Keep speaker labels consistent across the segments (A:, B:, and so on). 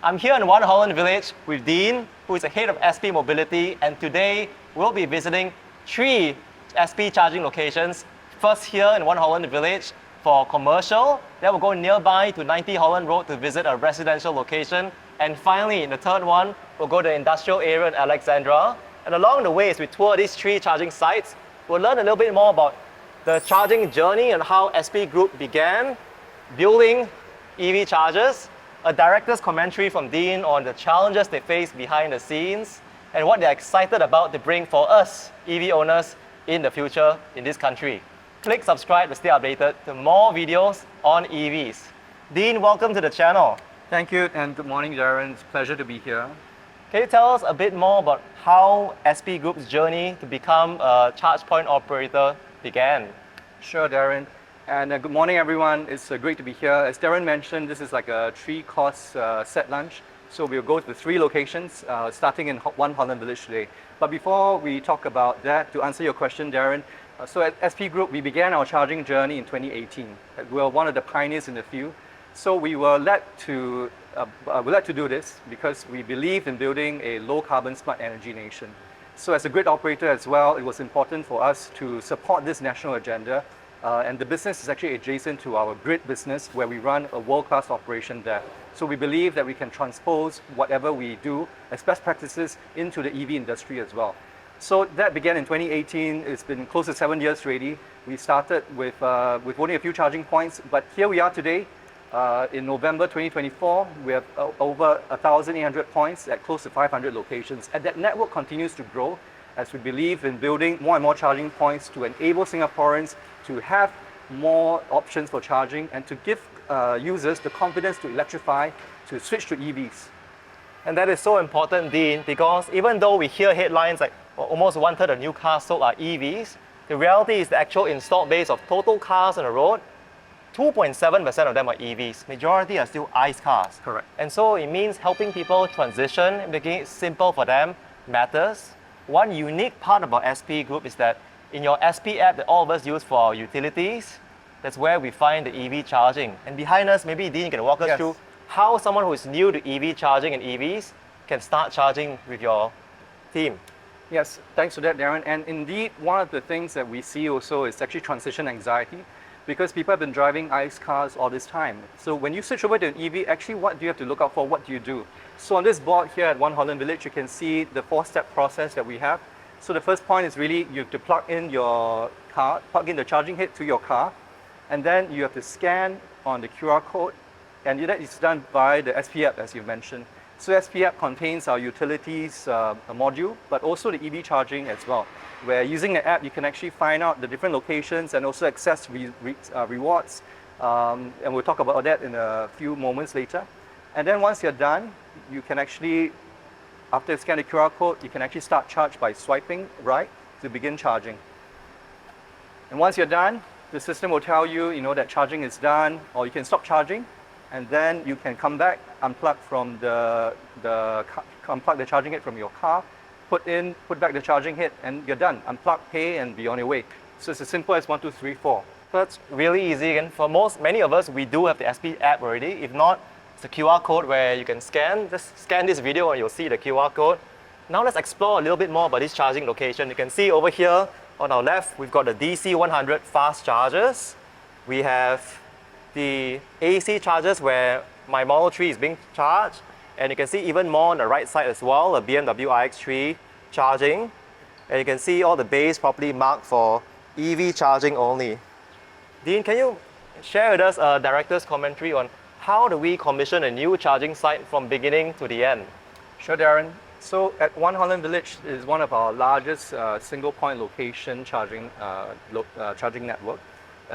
A: I'm here in One Holland Village with Dean, who is the head of SP Mobility, and today we'll be visiting 3 SP charging locations. First here in One Holland Village for commercial, then we'll go nearby to 90 Holland Road to visit a residential location, and finally in the third one, we'll go to the industrial area in Alexandra. And along the way, as we tour these 3 charging sites, we'll learn a little bit more about the charging journey and how SP Group began building EV chargers, a director's commentary from Dean on the challenges they face behind the scenes, and what they're excited about to bring for us, EV owners, in the future in this country. Click subscribe to stay updated to more videos on EVs. Dean, welcome to the channel.
B: Thank you, and good morning, Daren. It's a pleasure to be here.
A: Can you tell us a bit more about how SP Group's journey to become a charge point operator began?
B: Sure, Daren. And good morning, everyone. It's great to be here. As Daren mentioned, this is like a 3-course set lunch. So we'll go to 3 locations, starting in One Holland Village today. But before we talk about that, to answer your question, Daren, so at SP Group, we began our charging journey in 2018. We were one of the pioneers in the field. So we were led to do this because we believe in building a low-carbon smart energy nation. So as a grid operator as well, it was important for us to support this national agenda. And the business is actually adjacent to our grid business, where we run a world-class operation there. So we believe that we can transpose whatever we do as best practices into the EV industry as well. So that began in 2018. It's been close to 7 years already. We started with only a few charging points, but here we are today. In November 2024, we have over 1,800 points at close to 500 locations. And that network continues to grow as we believe in building more and more charging points to enable Singaporeans to have more options for charging and to give users the confidence to electrify, to switch to EVs.
A: And that is so important, Dean, because even though we hear headlines like almost 1/3 of new cars sold are EVs, the reality is the actual installed base of total cars on the road, 2.7% of them are EVs. Majority are still ICE cars.
B: Correct.
A: And so it means helping people transition, making it simple for them matters. One unique part about SP Group is that in your SP app that all of us use for our utilities, that's where we find the EV charging. And behind us, maybe Dean can walk us through how someone who is new to EV charging and EVs can start charging with your team.
B: Yes, thanks for that, Daren. And indeed, one of the things that we see also is actually transition anxiety, because people have been driving ICE cars all this time. So when you switch over to an EV, actually what do you have to look out for? What do you do? So on this board here at One Holland Village, you can see the 4-step process that we have. So the first point is really you have to plug in your car, plug in the charging head to your car, and then you have to scan on the QR code, and that is done by the SP app, as you mentioned. So SP app contains our utilities module, but also the EV charging as well, where using the app, you can actually find out the different locations and also access rewards. And we'll talk about that in a few moments later. And then once you're done, you can actually, after you scan the QR code, you can actually start charge by swiping right to begin charging. And once you're done, the system will tell you, that charging is done, or you can stop charging, and then you can come back, unplug from unplug the charging head from your car, put back the charging head, and you're done. Unplug, pay, and be on your way. So it's as simple as 1, 2, 3, 4.
A: That's really easy, and for many of us, we do have the SP app already. If not, it's a QR code where you can scan. Just scan this video and you'll see the QR code. Now let's explore a little bit more about this charging location. You can see over here on our left, we've got the DC 100 fast chargers. We have the AC chargers where my Model 3 is being charged. And you can see even more on the right side as well, a BMW iX3 charging. And you can see all the bays properly marked for EV charging only. Dean, can you share with us a director's commentary on how do we commission a new charging site from beginning to the end?
B: Sure, Daren. So at One Holland Village is one of our largest single point location charging network.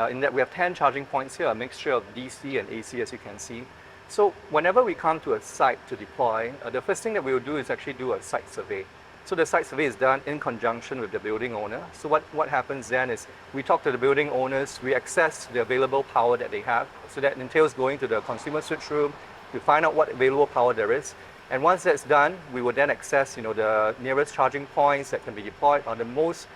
B: In that we have 10 charging points here, a mixture of DC and AC, as you can see. So whenever we come to a site to deploy, the first thing that we will do is actually do a site survey. So the site survey is done in conjunction with the building owner. So what happens then is we talk to the building owners, we assess the available power that they have. So that entails going to the consumer switch room to find out what available power there is. And once that's done, we will then access the nearest charging points that can be deployed or the most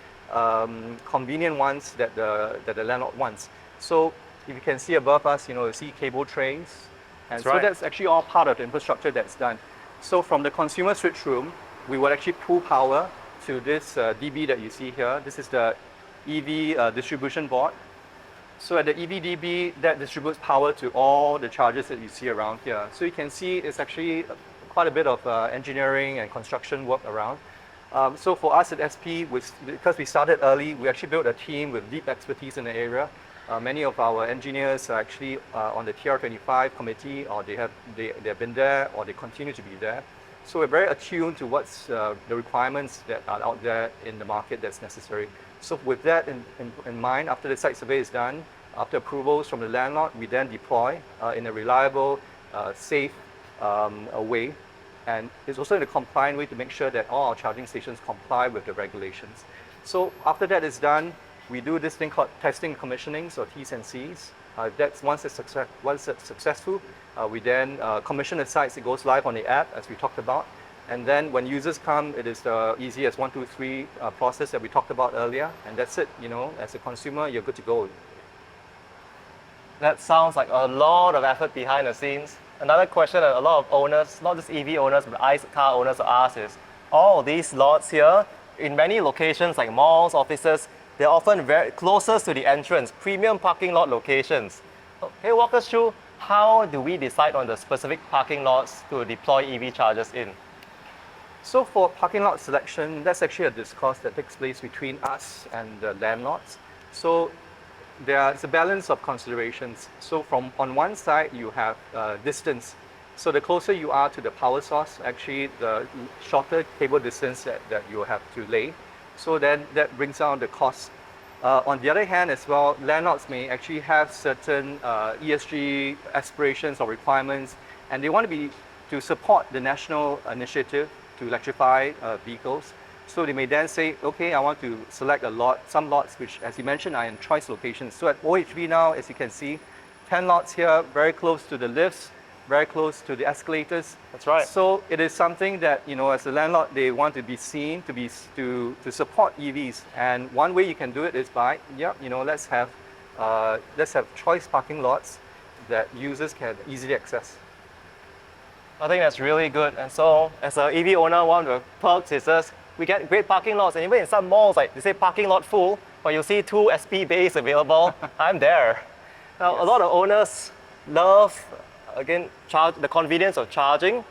B: convenient ones that the landlord wants. So if you can see above us, you see cable trays, And
A: That's
B: so
A: right.
B: that's actually all part of the infrastructure that's done. So from the consumer switch room, we will actually pull power to this DB that you see here. This is the EV distribution board. So at the EVDB, that distributes power to all the chargers that you see around here. So you can see it's actually quite a bit of engineering and construction work around. So for us at SP, because we started early, we actually built a team with deep expertise in the area. Many of our engineers are actually on the TR25 committee, or they've been there, or they continue to be there. So we're very attuned to what's the requirements that are out there in the market that's necessary. So with that in mind, after the site survey is done, after approvals from the landlord, we then deploy in a reliable, safe way. And it's also in a compliant way to make sure that all our charging stations comply with the regulations. So after that is done, we do this thing called testing and commissioning, so T's and C's. That's once it's successful, we then commission the sites. It goes live on the app, as we talked about. And then when users come, it is the easy as 1, 2, 3 process that we talked about earlier. And that's it. You know, as a consumer, you're good to go.
A: That sounds like a lot of effort behind the scenes. Another question that a lot of owners, not just EV owners, but ICE car owners ask is, all these lots here, in many locations like malls, offices, they're often very closest to the entrance, premium parking lot locations. Can you walk us through how do we decide on the specific parking lots to deploy EV chargers in?
B: So for parking lot selection, that's actually a discourse that takes place between us and the landlords. So there's a balance of considerations. So from on one side, you have distance. So the closer you are to the power source, actually the shorter cable distance that you have to lay. So then that brings down the cost. On the other hand as well, landlords may actually have certain ESG aspirations or requirements, and they want to support the national initiative to electrify vehicles. So they may then say, okay, I want to select some lots which, as you mentioned, are in choice locations. So at OHV now, as you can see, 10 lots here, very close to the lifts, very close to the escalators.
A: That's right.
B: So it is something that, you know, as a landlord, they want to be seen to support EVs. And one way you can do it is by, let's have choice parking lots that users can easily access.
A: I think that's really good. And so as an EV owner, one of the perks is just we get great parking lots. And even in some malls, like they say parking lot full, but you'll see 2 SP bays available. I'm there. Now,
B: Yes.
A: A lot of owners love, again, the convenience of charging.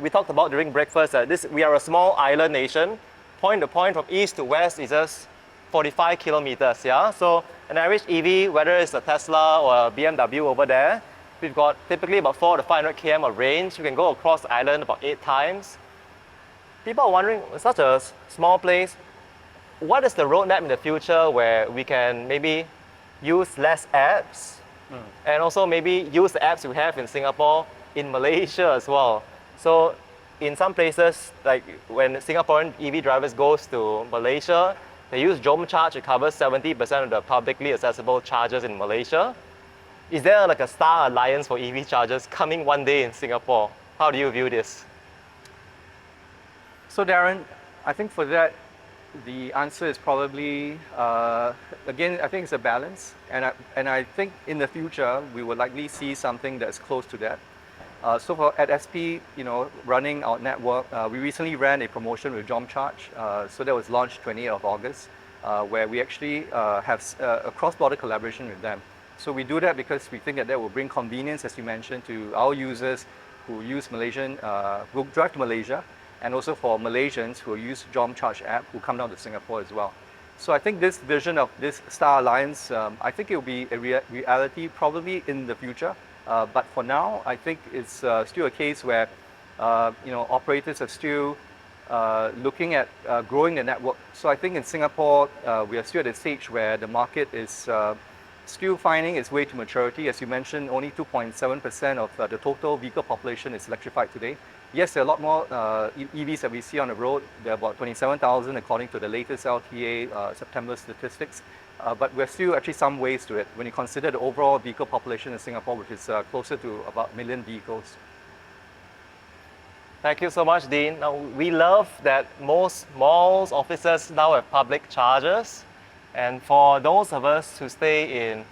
A: We talked about during breakfast that we are a small island nation. Point to point from east to west is just 45 kilometers, yeah? So an average EV, whether it's a Tesla or a BMW over there, we've got typically about 400 to 500 km of range. You can go across the island about 8 times. People are wondering, such a small place, what is the roadmap in the future where we can maybe use less apps and also maybe use the apps we have in Singapore in Malaysia as well. So in some places, like when Singaporean EV drivers goes to Malaysia, they use Jom Charge to cover 70% of the publicly accessible chargers in Malaysia. Is there like a star alliance for EV chargers coming one day in Singapore? How do you view this?
B: So Daren, I think for that, the answer is probably, again, I think it's a balance. And I think in the future, we will likely see something that's close to that. So at SP, running our network, we recently ran a promotion with Jom Charge. So that was launched 28th of August, where we actually have a cross-border collaboration with them. So we do that because we think that will bring convenience, as you mentioned, to our users who use who drive to Malaysia, and also for Malaysians who use Jom Charge app who come down to Singapore as well. So I think this vision of this Star Alliance, I think it will be a reality probably in the future. But for now, I think it's still a case where operators are still looking at growing the network. So I think in Singapore, we are still at a stage where the market is still finding its way to maturity. As you mentioned, only 2.7% of the total vehicle population is electrified today. Yes, there are a lot more EVs that we see on the road. There are about 27,000 according to the latest LTA September statistics. But we're still actually some ways to it when you consider the overall vehicle population in Singapore, which is closer to about 1 million vehicles.
A: Thank you so much, Dean. Now, we love that most malls, offices now have public chargers. And for those of us who stay in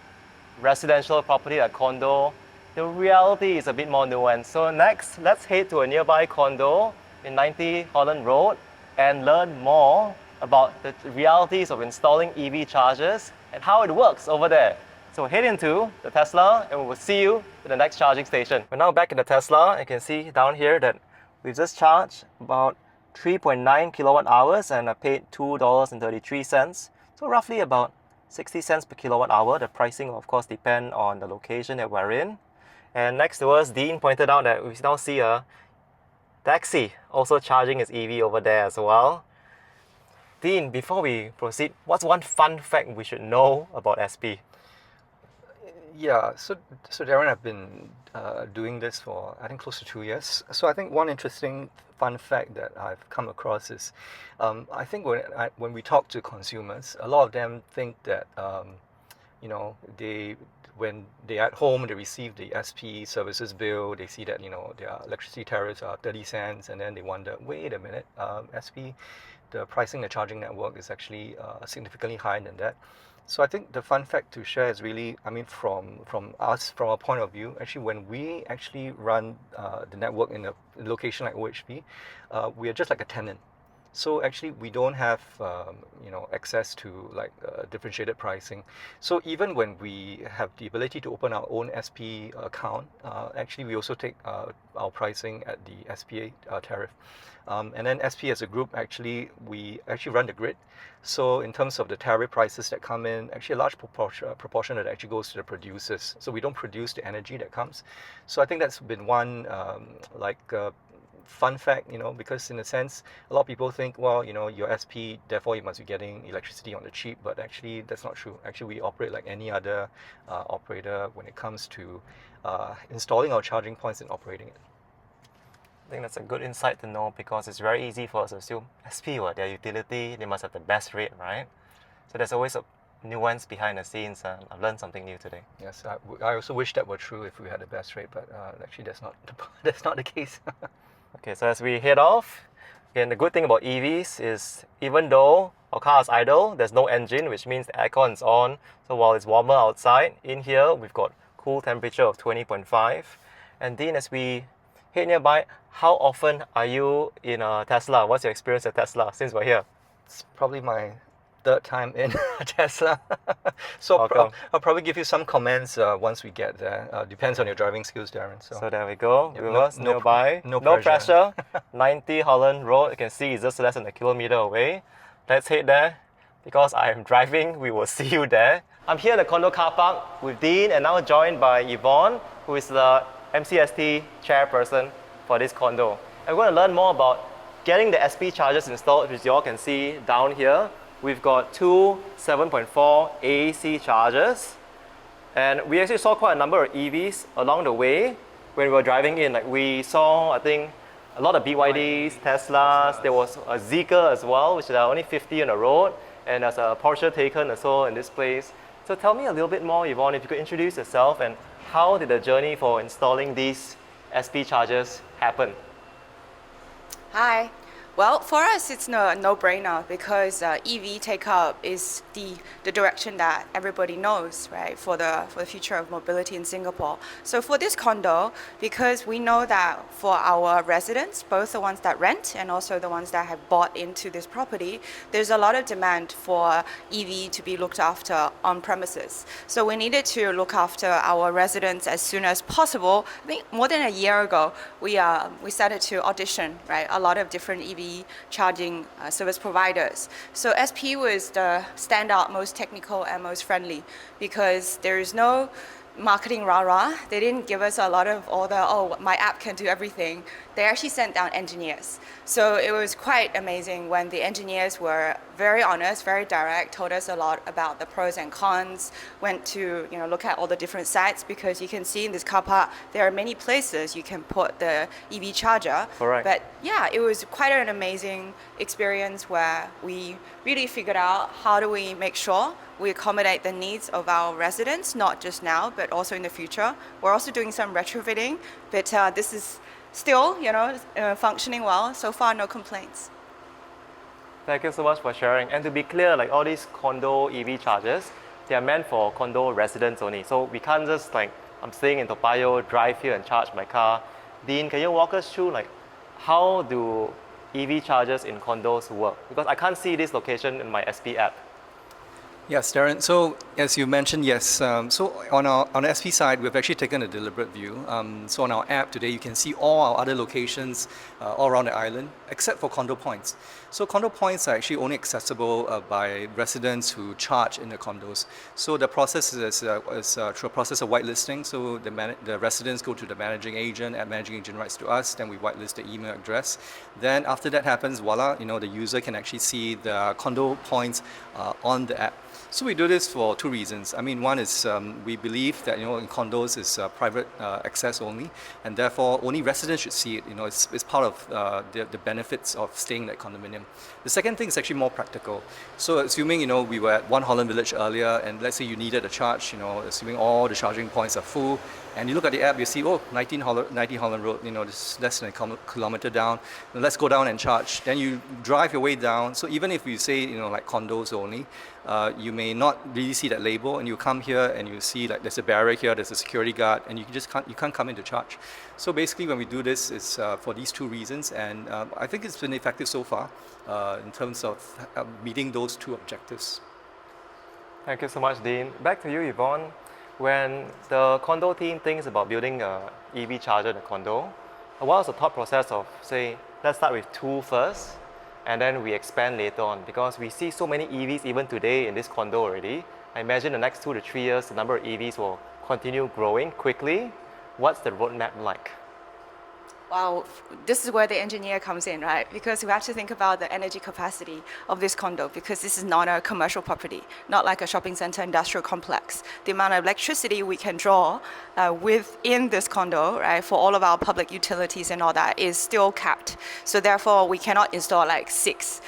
A: residential property like condo, the reality is a bit more nuanced. So next, let's head to a nearby condo in 90 Holland Road and learn more about the realities of installing EV chargers and how it works over there. So head into the Tesla and we will see you at the next charging station. We're now back in the Tesla. You can see down here that we've just charged about 3.9 kilowatt hours and I paid $2.33. So roughly about 60 cents per kilowatt hour. The pricing will of course depend on the location that we're in. And next to us, Dean pointed out that we now see a taxi also charging its EV over there as well. Dean, before we proceed, what's one fun fact we should know about SP?
B: Yeah, so Daren, I've been doing this for I think close to 2 years. So I think one interesting fun fact that I've come across is, I think when we talk to consumers, a lot of them think that you know when they're at home they receive the SP services bill, they see that their electricity tariffs are 30 cents, and then they wonder, wait a minute, SP, the pricing, the charging network is actually significantly higher than that. So I think the fun fact to share is really, I mean, from our point of view, actually, when we actually run the network in a location like OHP, we are just like a tenant. So actually, we don't have access to like differentiated pricing. So even when we have the ability to open our own SP account, actually we also take our pricing at the SPA tariff. And then SP as a group, actually, we actually run the grid. So in terms of the tariff prices that come in, actually a large proportion that actually goes to the producers. So we don't produce the energy that comes. So I think that's been one fun fact, because in a sense, a lot of people think, well, you're SP, therefore you must be getting electricity on the cheap, but actually that's not true. Actually, we operate like any other operator when it comes to installing our charging points and operating it.
A: I think that's a good insight to know because it's very easy for us to assume SP, their utility, they must have the best rate, right? So there's always a nuance behind the scenes, and I've learned something new today.
B: Yes, I also wish that were true if we had the best rate, but actually that's not the case.
A: Okay, so as we head off, again, the good thing about EVs is even though our car is idle, there's no engine, which means the aircon is on. So while it's warmer outside, in here we've got cool temperature of 20.5. And Dean, as we head nearby, how often are you in a Tesla? What's your experience at Tesla since we're here?
B: It's probably my third time in a Tesla. So I'll probably give you some comments once we get there. Depends on your driving skills, Daren.
A: So there we go.
B: Yeah,
A: Viewers nearby.
B: No
A: pressure. 90 Holland Road. You can see it's just less than a kilometer away. Let's head there. Because I am driving, we will see you there. I'm here in the condo car park with Dean and now joined by Yvonne, who is the MCST chairperson for this condo. And we're going to learn more about getting the SP chargers installed, which you all can see down here. We've got two 7.4 AC chargers. And we actually saw quite a number of EVs along the way when we were driving in. Like we saw, I think, a lot of BYDs, Teslas. There was a Zeekr as well, which are only 50 on the road. And there's a Porsche Taycan as well in this place. So tell me a little bit more, Yvonne, if you could introduce yourself and how did the journey for installing these SP chargers happen?
C: Hi. Well, for us, it's a no-brainer because EV take-up is the direction that everybody knows, right, for the future of mobility in Singapore. So for this condo, because we know that for our residents, both the ones that rent and also the ones that have bought into this property, there's a lot of demand for EV to be looked after on premises. So we needed to look after our residents as soon as possible. I think more than a year ago, we started to audition, right, a lot of different EV charging service providers. So SP was the standout, most technical and most friendly because there is no marketing rah-rah. They didn't give us a lot of all the, oh, my app can do everything. They actually sent down engineers. So it was quite amazing when the engineers were very honest, very direct, told us a lot about the pros and cons, went to look at all the different sites because you can see in this car park, there are many places you can put the EV charger.
A: Correct.
C: But yeah, it was quite an amazing experience where we really figured out how do we make sure we accommodate the needs of our residents, not just now, but also in the future. We're also doing some retrofitting, but this is still, functioning well. So far, no complaints.
A: Thank you so much for sharing. And to be clear, like all these condo EV chargers, they are meant for condo residents only. So we can't just like I'm staying in Toa Payoh, drive here and charge my car. Dean, can you walk us through like how do EV chargers in condos work? Because I can't see this location in my SP app.
B: Yes, Daren. So as you mentioned, yes. So on the SP side, we've actually taken a deliberate view. So on our app today, you can see all our other locations all around the island, except for condo points. So condo points are actually only accessible by residents who charge in the condos. So the process is through a process of whitelisting. So the residents go to the managing agent, and managing agent writes to us. Then we whitelist the email address. Then after that happens, voila, the user can actually see the condo points on the app. So we do this for two reasons. I mean, one is we believe that in condos is private access only, and therefore only residents should see it. It's part of the benefits of staying in that condominium. The second thing is actually more practical. So assuming we were at One Holland Village earlier, and let's say you needed a charge, assuming all the charging points are full, and you look at the app, you see, 19 Holland Road, this is less than a kilometer down. Let's go down and charge. Then you drive your way down. So even if you say, like condos only, you may not really see that label, and you come here and you see like there's a barrier here, there's a security guard, and you can't come in to charge. So basically, when we do this, it's for these two reasons, and I think it's been effective so far in terms of meeting those two objectives.
A: Thank you so much, Dean. Back to you, Yvonne. When the condo team thinks about building an EV charger in a condo, what was the thought process of, say, let's start with 2 first, and then we expand later on? Because we see so many EVs even today in this condo already. I imagine the next 2 to 3 years, the number of EVs will continue growing quickly. What's the roadmap like?
C: Wow, this is where the engineer comes in, right? Because we have to think about the energy capacity of this condo, because this is not a commercial property, not like a shopping center industrial complex. The amount of electricity we can draw within this condo, right, for all of our public utilities and all that is still capped. So therefore, we cannot install like 6,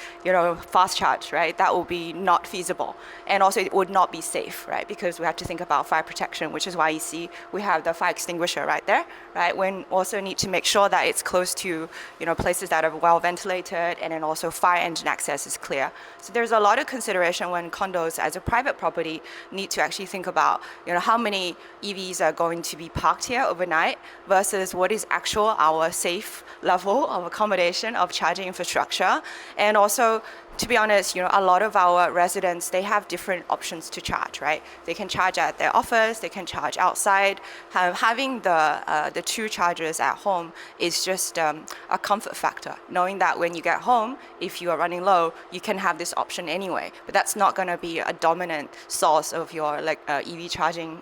C: fast charge, right? That will be not feasible. And also it would not be safe, right? Because we have to think about fire protection, which is why you see we have the fire extinguisher right there, right? We also need to make sure that it's close to places that are well ventilated, and then also fire engine access is clear. So there's a lot of consideration when condos as a private property need to actually think about how many EVs are going to be parked here overnight versus what is actual our safe level of accommodation of charging infrastructure. And also, to be honest, a lot of our residents, they have different options to charge, right? They can charge at their office, they can charge outside. Having the 2 chargers at home is just a comfort factor, knowing that when you get home, if you are running low, you can have this option anyway. But that's not going to be a dominant source of your EV charging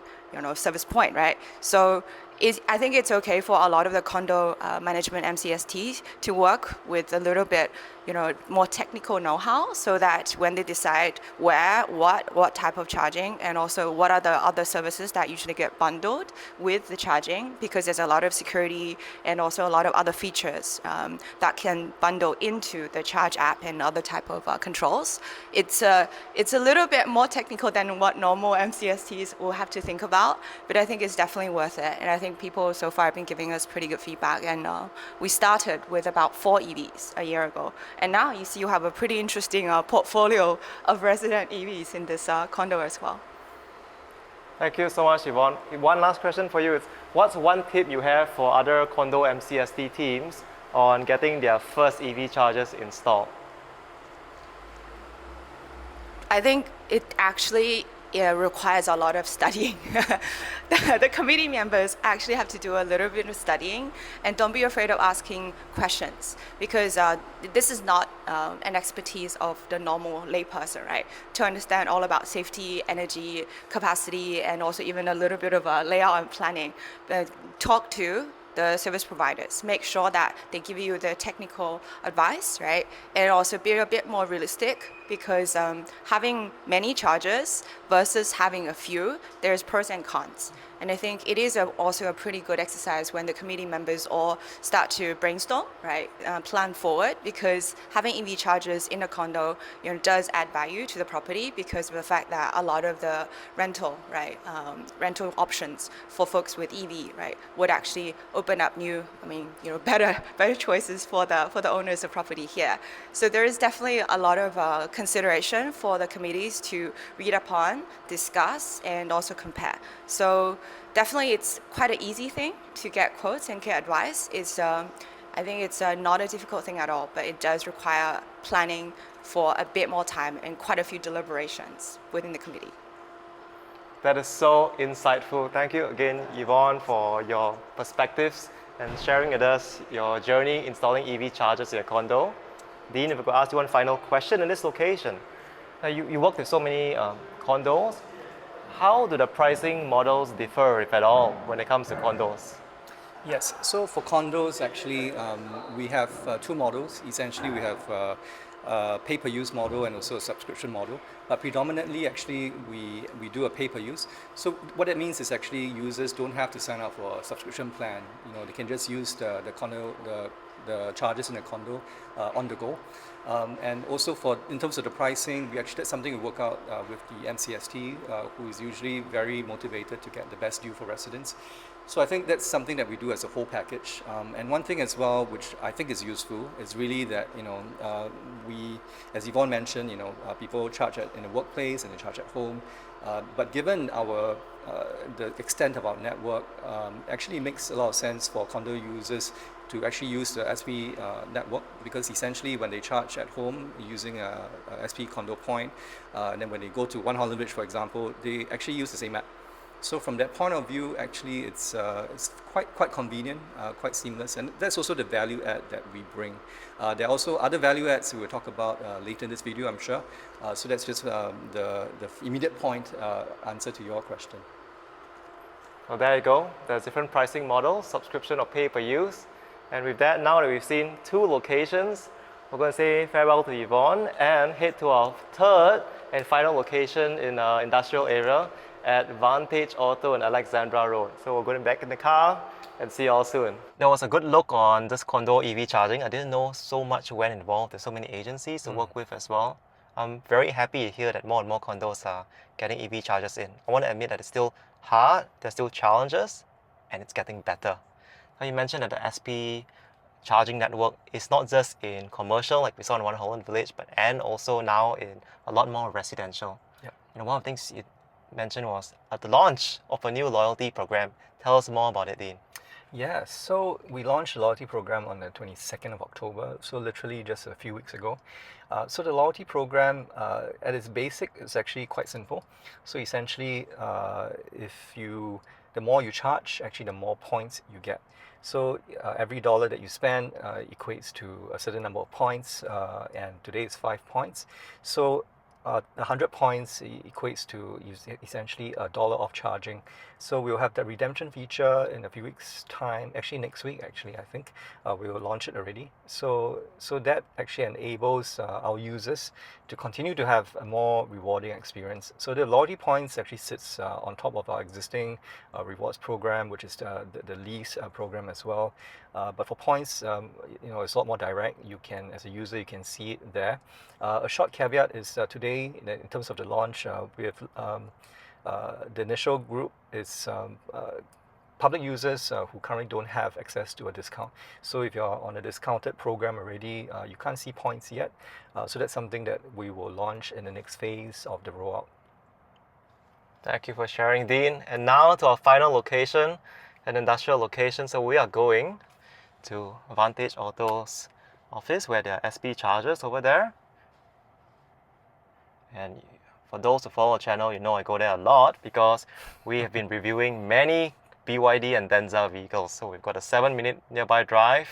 C: service point, right? So I think it's okay for a lot of the condo management MCSTs to work with a little bit more technical know-how, so that when they decide where, what type of charging, and also what are the other services that usually get bundled with the charging, because there's a lot of security and also a lot of other features that can bundle into the charge app and other type of controls. It's a little bit more technical than what normal MCSTs will have to think about, but I think it's definitely worth it. And I think people so far have been giving us pretty good feedback. And we started with about 4 EVs a year ago. And now you see you have a pretty interesting portfolio of resident EVs in this condo as well.
A: Thank you so much, Yvonne. One last question for you is, what's one tip you have for other condo MCST teams on getting their first EV chargers installed?
C: I think it actually requires a lot of studying. The committee members actually have to do a little bit of studying, and don't be afraid of asking questions, because this is not an expertise of the normal layperson, right? To understand all about safety, energy, capacity, and also even a little bit of layout and planning. Talk to the service providers, make sure that they give you the technical advice, right? And also be a bit more realistic, because having many chargers versus having a few, there's pros and cons. And I think it is also a pretty good exercise when the committee members all start to brainstorm, right? Plan forward, because having EV chargers in a condo, does add value to the property, because of the fact that a lot of the rental, right, rental options for folks with EV, right, would actually open up new, better choices for the owners of property here. So there is definitely a lot of consideration for the committees to read upon, discuss, and also compare. So definitely it's quite an easy thing to get quotes and get advice. I think it's not a difficult thing at all, but it does require planning for a bit more time and quite a few deliberations within the committee.
A: That is so insightful. Thank you again, Yvonne, for your perspectives and sharing with us your journey installing EV chargers in your condo. Dean, if I could ask you one final question in this location. Now, you work with so many condos. How do the pricing models differ, if at all, when it comes to condos?
B: Yes, so for condos, actually, we have two models. Essentially, we have a pay-per-use model and also a subscription model. But predominantly, actually, we do a pay-per-use. So what that means is actually users don't have to sign up for a subscription plan. You know, they can just use the condo, the charges in the condo on the go. And also in terms of the pricing, that's something we work out with the MCST, who is usually very motivated to get the best deal for residents. So I think that's something that we do as a whole package. And one thing as well, which I think is useful, is really that we, as Yvonne mentioned, people charge in the workplace and they charge at home. But given the extent of our network, actually makes a lot of sense for condo users to actually use the SP network, because essentially when they charge at home using a SP condo point, and then when they go to One Holland Village, for example, they actually use the same app. So from that point of view, actually, it's quite convenient, quite seamless, and that's also the value add that we bring. There are also other value adds we will talk about later in this video, I'm sure. So that's just the immediate point answer to your question.
A: Well, there you go. There's different pricing models, subscription or pay-per-use. And with that, now that we've seen two locations, we're going to say farewell to Yvonne and head to our third and final location in our industrial area at Vantage Auto and Alexandra Road. So we're going back in the car and see you all soon. There was a good look on this condo EV charging. I didn't know so much went involved. There's so many agencies to work with as well. I'm very happy to hear that more and more condos are getting EV chargers in. I want to admit that it's still hard, there's still challenges, and it's getting better. Now, you mentioned that the SP charging network is not just in commercial, like we saw in One Holland Village, and also now in a lot more residential.
B: Yep.
A: One of the things you mentioned was at the launch of a new loyalty program. Tell us more about it, Dean.
B: Yeah, so we launched the loyalty program on the 22nd of October, so literally just a few weeks ago. So the loyalty program, at its basic, is actually quite simple. So essentially, the more you charge, actually the more points you get. So every dollar that you spend equates to a certain number of points, and today it's 5 points. So 100 points equates to essentially $1 off charging. So we'll have the redemption feature in a few weeks' time. Actually, next week, I think we will launch it already. So that actually enables our users to continue to have a more rewarding experience. So the loyalty points actually sits on top of our existing rewards program, which is the lease program as well. But for points, it's a lot more direct. You can, as a user, you can see it there. A short caveat is today, in terms of the launch, we have the initial group is public users who currently don't have access to a discount. So if you're on a discounted program already, you can't see points yet. So that's something that we will launch in the next phase of the rollout.
A: Thank you for sharing, Dean. And now to our final location, an industrial location. So we are going to Vantage Auto's office where there are SP chargers over there. And for those who follow the channel, I go there a lot because we have been reviewing many BYD and Denza vehicles. So we've got a 7-minute nearby drive.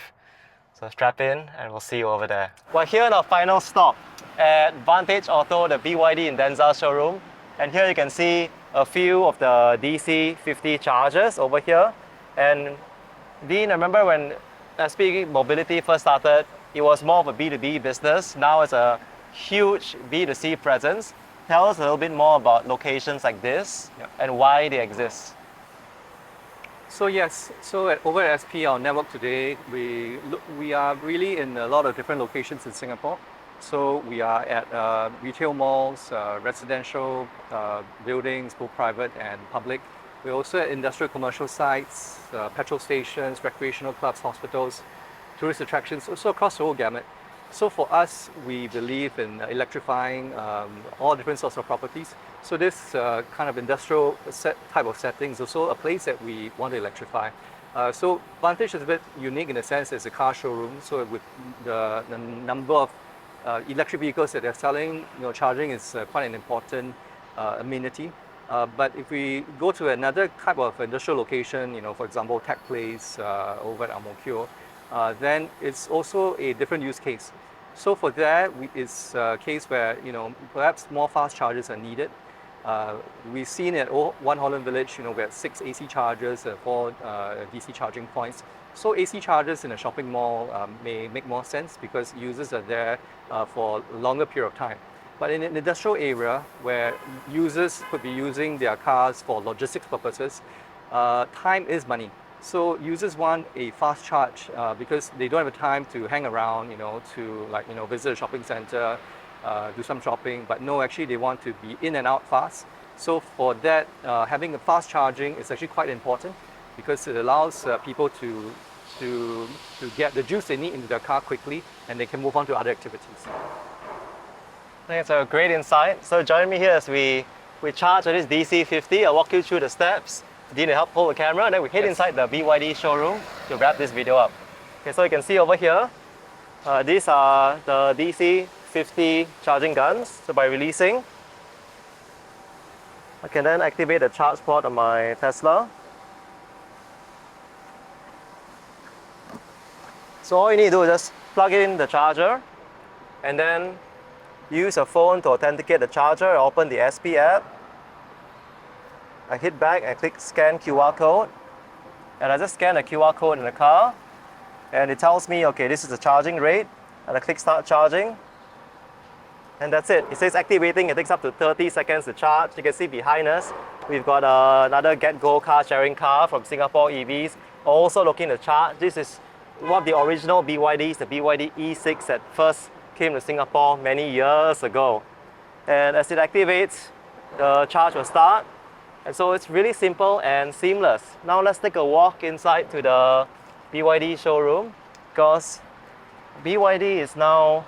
A: So strap in and we'll see you over there. We're here at our final stop at Vantage Auto, the BYD and Denza showroom. And here you can see a few of the DC50 chargers over here. And Dean, I remember when SP Mobility first started, it was more of a B2B business. Now it's a huge B2C presence. Tell us a little bit more about locations like this and why they exist.
B: So yes, over at SP, our network today, we are really in a lot of different locations in Singapore. So we are at retail malls, residential buildings, both private and public. We're also at industrial commercial sites, petrol stations, recreational clubs, hospitals, tourist attractions, also across the whole gamut. So for us, we believe in electrifying all different sorts of properties. So this kind of industrial type of setting is also a place that we want to electrify. So Vantage is a bit unique in the sense it's a car showroom. So with the number of electric vehicles that they're selling, charging is quite an important amenity. But if we go to another type of industrial location, for example, Tech Place over at Ang Mo Kio, then it's also a different use case. So for that, it's a case where perhaps more fast chargers are needed. We've seen at One Holland Village, we have 6 AC chargers, 4 DC charging points. So AC chargers in a shopping mall may make more sense because users are there for a longer period of time. But in an industrial area where users could be using their cars for logistics purposes, time is money. So users want a fast charge because they don't have time to hang around, to visit a shopping center, do some shopping. But no, actually they want to be in and out fast. So for that, having a fast charging is actually quite important because it allows people to get the juice they need into their car quickly, and they can move on to other activities.
A: I think it's a great insight. So join me here as we charge at this DC50. I'll walk you through the steps. Dean will help hold the camera, and then we head inside the BYD showroom to wrap this video up. Okay, so you can see over here, these are the DC50 charging guns. So by releasing, I can then activate the charge port on my Tesla. So all you need to do is just plug in the charger and then use your phone to authenticate the charger and open the SP app. I hit back and click scan QR code, and I just scan the QR code in the car, and it tells me, okay, this is the charging rate, and I click start charging, and that's it. It says activating. It takes up to 30 seconds to charge. You can see behind us, we've got another GetGo car sharing car from Singapore EVs, also looking to charge. This is one of the original BYDs, the BYD E6 that first came to Singapore many years ago. And as it activates, the charge will start. And so it's really simple and seamless. Now let's take a walk inside to the BYD showroom, because BYD is now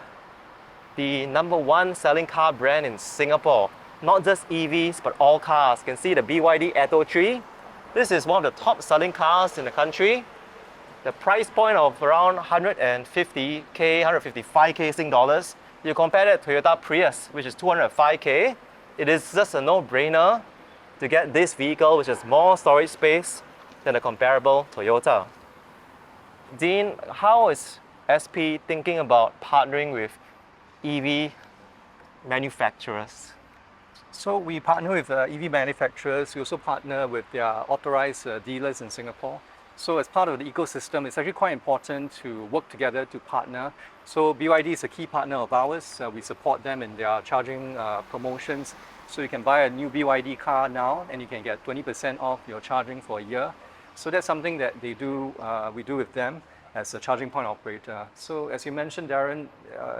A: the #1 selling car brand in Singapore. Not just EVs, but all cars. You can see the BYD Atto 3. This is one of the top selling cars in the country. The price point of around 150K, 155K Sing dollars. You compare that to Toyota Prius, which is 205K. It is just a no-brainer to get this vehicle, which has more storage space than the comparable Toyota. Dean, how is SP thinking about partnering with EV manufacturers?
B: So we partner with EV manufacturers. We also partner with their authorized dealers in Singapore. So as part of the ecosystem, it's actually quite important to work together to partner. So BYD is a key partner of ours. We support them in their charging promotions. So you can buy a new BYD car now and you can get 20% off your charging for a year. So that's something that we do with them as a charging point operator. So as you mentioned, Daren,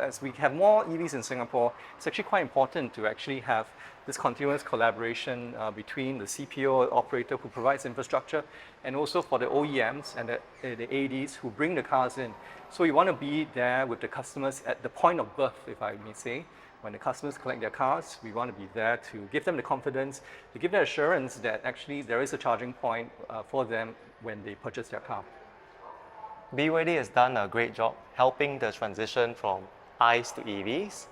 B: as we have more EVs in Singapore, it's actually quite important to actually have this continuous collaboration between the CPO operator who provides infrastructure and also for the OEMs and the ADs who bring the cars in. So we want to be there with the customers at the point of birth, if I may say. When the customers collect their cars, we want to be there to give them the confidence, to give them assurance that actually there is a charging point for them when they purchase their car.
A: BYD has done a great job helping the transition from ICE to EVs.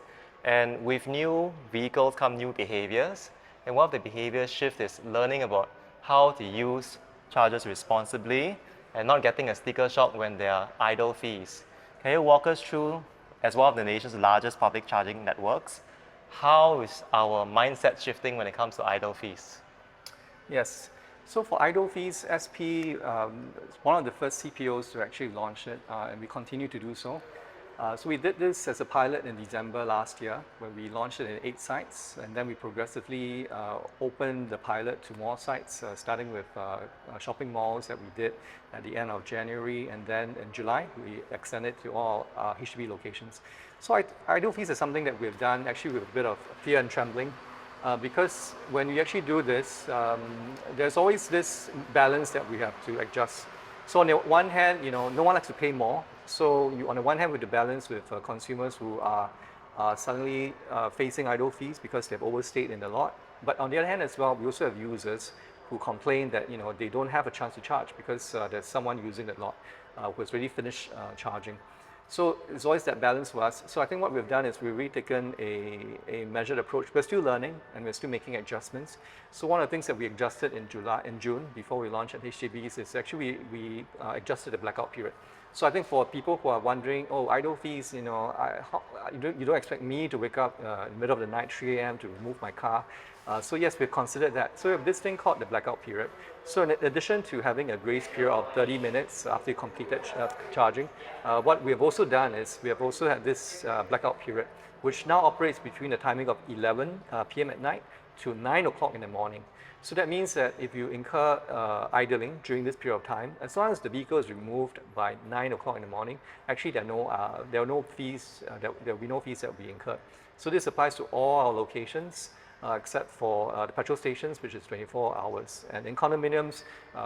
A: And with new vehicles come new behaviors. And one of the behavior shift is learning about how to use chargers responsibly and not getting a sticker shock when there are idle fees. Can you walk us through, as one of the nation's largest public charging networks, how is our mindset shifting when it comes to idle fees?
B: Yes. So for idle fees, SP is one of the first CPOs to actually launch it, and we continue to do so. So we did this as a pilot in December last year, where we launched it in 8 sites, and then we progressively opened the pilot to more sites, starting with shopping malls that we did at the end of January, and then in July we extended to all HDB locations. So idle fees is something that we've done actually with a bit of fear and trembling, because when you actually do this, there's always this balance that we have to adjust. So on the one hand, no one likes to pay more. So on the one hand, with the balance with consumers who are are suddenly facing idle fees because they've overstayed in the lot. But on the other hand as well, we also have users who complain that they don't have a chance to charge because there's someone using the lot who has already finished charging. So it's always that balance for us. So I think what we've done is we've really taken a measured approach. We're still learning and we're still making adjustments. So one of the things that we adjusted in June before we launched at HDBs is actually we adjusted the blackout period. So I think for people who are wondering, oh, idle fees, you don't expect me to wake up in the middle of the night, 3 a.m. to remove my car. So yes, we've considered that. So we have this thing called the blackout period. So in addition to having a grace period of 30 minutes after you completed charging, what we have also done is we have also had this blackout period, which now operates between the timing of 11 p.m. at night to 9 o'clock in the morning. So that means that if you incur idling during this period of time, as long as the vehicle is removed by 9 o'clock in the morning, actually there are no fees, there will be no fees that will be incurred. So this applies to all our locations, except for the petrol stations, which is 24 hours. And in condominiums,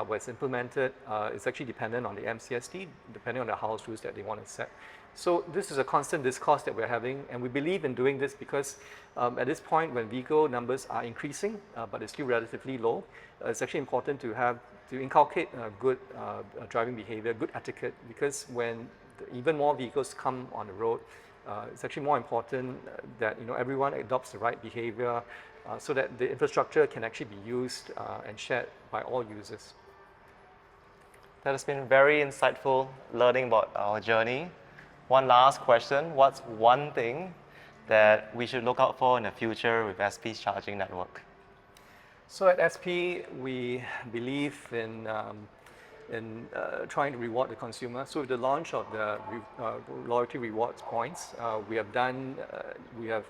B: where it's implemented, it's actually dependent on the MCST, depending on the house rules that they want to set. So this is a constant discourse that we're having, and we believe in doing this because at this point, when vehicle numbers are increasing, but it's still relatively low, it's actually important to inculcate good driving behavior, good etiquette, because when even more vehicles come on the road, it's actually more important that everyone adopts the right behavior so that the infrastructure can actually be used and shared by all users.
A: That has been very insightful learning about our journey. One last question, what's one thing that we should look out for in the future with SP's charging network?
B: So at SP, we believe in trying to reward the consumer. So with the launch of the loyalty rewards points, we have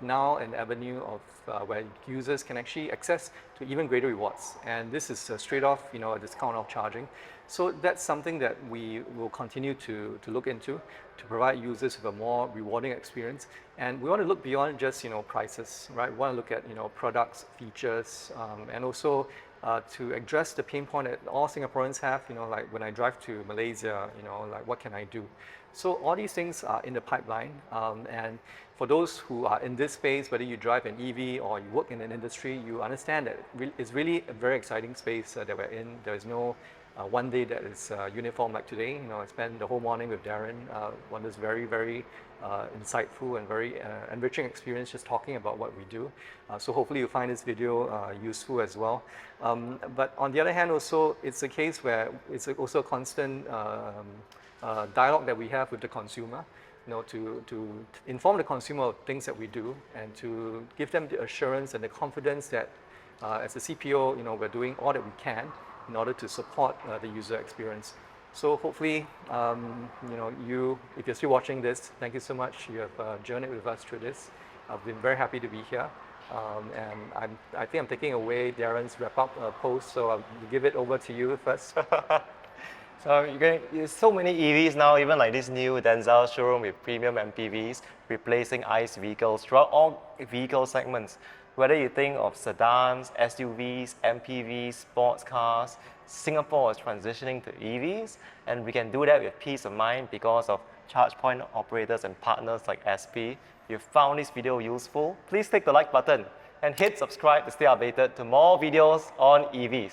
B: now an avenue of where users can actually access to even greater rewards. And this is straight off, a discount off charging. So that's something that we will continue to look into to provide users with a more rewarding experience. And we want to look beyond just prices, right? We want to look at products, features, and also to address the pain point that all Singaporeans have, like when I drive to Malaysia, like what can I do? So all these things are in the pipeline, and for those who are in this space, whether you drive an EV or you work in an industry, you understand that it's really a very exciting space that we're in. There is no one day that is uniform like today. I spent the whole morning with Daren, on this very, very insightful and very enriching experience just talking about what we do. So hopefully you find this video useful as well. But on the other hand also, it's a case where it's also a constant dialogue that we have with the consumer, to inform the consumer of things that we do and to give them the assurance and the confidence that as a CPO, we're doing all that we can in order to support the user experience. So hopefully, if you're still watching this, thank you so much. You have journeyed with us through this. I've been very happy to be here. And I think I'm taking away Daren's wrap-up post, so I'll give it over to you first.
A: So there's so many EVs now, even like this new Denzel showroom with premium MPVs replacing ICE vehicles throughout all vehicle segments. Whether you think of sedans, SUVs, MPVs, sports cars, Singapore is transitioning to EVs, and we can do that with peace of mind because of charge point operators and partners like SP. If you found this video useful, please click the like button and hit subscribe to stay updated to more videos on EVs.